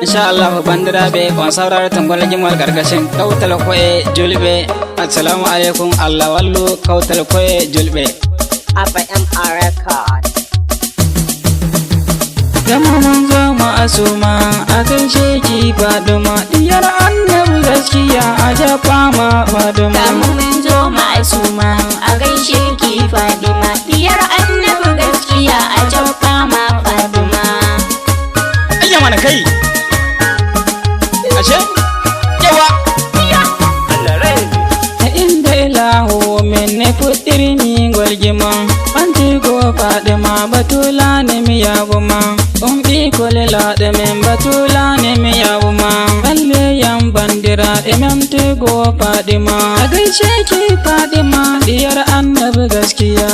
insha Allah bandira be kon saurara tambal jimal gargashin kautal koye julbe. Assalamu alaikum Allah wallu kautal koye julbe. FMR record. Gama mun zo ma'asuma a gaishe ki Fadima, diyar annabi gaskiya a jafa ma Fadima. Gama mun zo ma'asuma a gaishe ki Fadima, diyar annabi gaskiya a jafa ma Fadima. Ayya mana kai. Ashe? Yawa. Allah rai. Inda ilahu min ne fudirni gwalgima, banti go Fadima batula ne miyaguma. Umbi kolela de men batula ne miyaguma. Balle yan bandira de memte go Fadima. A gaishe ki Fadima diyar annabi gaskiya.